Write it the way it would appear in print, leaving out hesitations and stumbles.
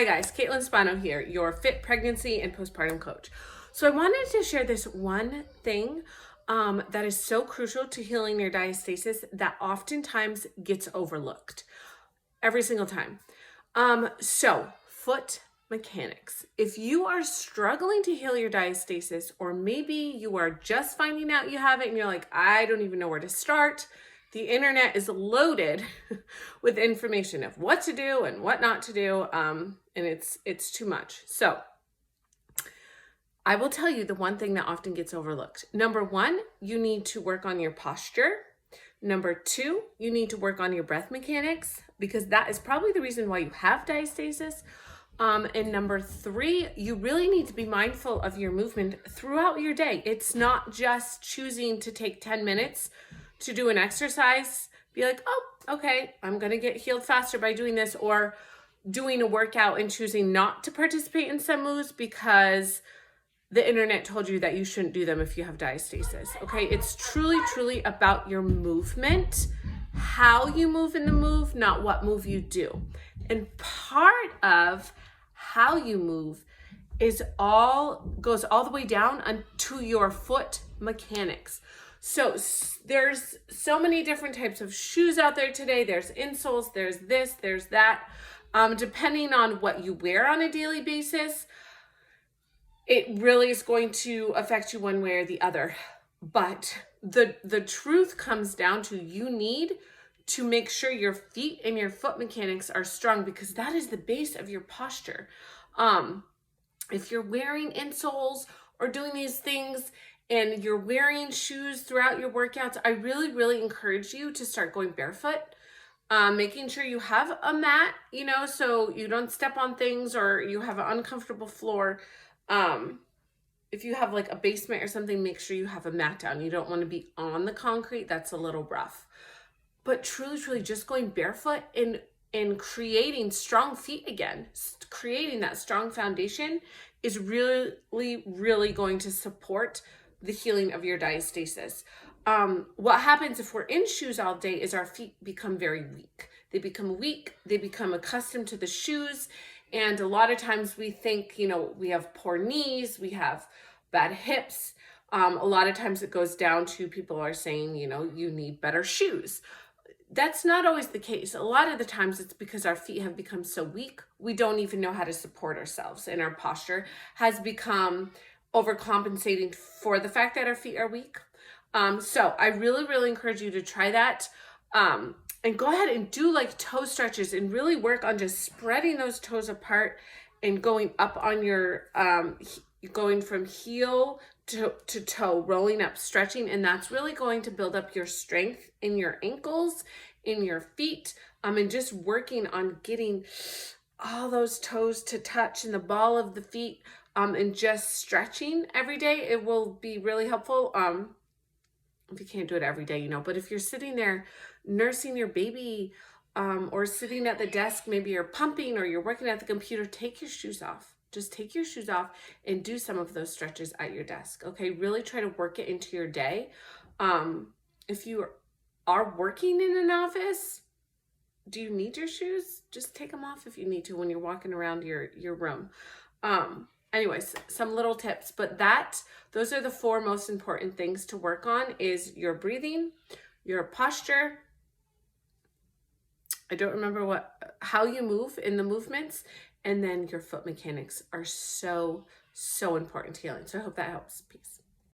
Hi guys, Kaitlin Spano here, your fit pregnancy and postpartum coach. So I wanted to share this one thing that is so crucial to healing your diastasis that oftentimes gets overlooked every single time. So foot mechanics. If you are struggling to heal your diastasis, or maybe you are just finding out you have it and you're like, I don't even know where to start. The internet is loaded with information of what to do and what not to do, and it's too much. So I will tell you the one thing that often gets overlooked. Number one, you need to work on your posture. Number two, you need to work on your breath mechanics, because that is probably the reason why you have diastasis. And number three, you really need to be mindful of your movement throughout your day. It's not just choosing to take 10 minutes to do an exercise, be like, oh, okay, I'm gonna get healed faster by doing this, or doing a workout and choosing not to participate in some moves because the internet told you that you shouldn't do them if you have diastasis. Okay, it's truly about your movement, how you move in the move, not what move you do. And part of how you move goes all the way down to your foot mechanics. So there's so many different types of shoes out there today. There's insoles, there's this, there's that. Depending on what you wear on a daily basis, it really is going to affect you one way or the other. But the truth comes down to, you need to make sure your feet and your foot mechanics are strong, because that is the base of your posture. If you're wearing insoles or doing these things and you're wearing shoes throughout your workouts, I really encourage you to start going barefoot. Making sure you have a mat, so you don't step on things or you have an uncomfortable floor. If you have like a basement or something, make sure you have a mat down. You don't want to be on the concrete. That's a little rough. But truly just going barefoot and creating strong feet again, creating that strong foundation is really going to support the healing of your diastasis. What happens if we're in shoes all day is our feet become very weak. They become accustomed to the shoes. And a lot of times we think, we have poor knees, we have bad hips. A lot of times it goes down to people are saying, you need better shoes. That's not always the case. A lot of the times it's because our feet have become so weak, we don't even know how to support ourselves, and our posture has become overcompensating for the fact that our feet are weak. So I really encourage you to try that. And go ahead and do like toe stretches and really work on just spreading those toes apart and going up on your, going from heel to toe, rolling up, stretching. And that's really going to build up your strength in your ankles, in your feet, and just working on getting all those toes to touch in the ball of the feet, and just stretching every day. It will be really helpful. If you can't do it every day, but if you're sitting there nursing your baby, or sitting at the desk, maybe you're pumping or you're working at the computer, take your shoes off. Just take your shoes off and do some of those stretches at your desk. Okay, really try to work it into your day. If you are working in an office, do you need your shoes? Just take them off if you need to when you're walking around your room. Anyways, some little tips, but those are the four most important things to work on: is your breathing, your posture, I don't remember how you move in the movements, and then your foot mechanics are so important to healing. So I hope that helps. Peace.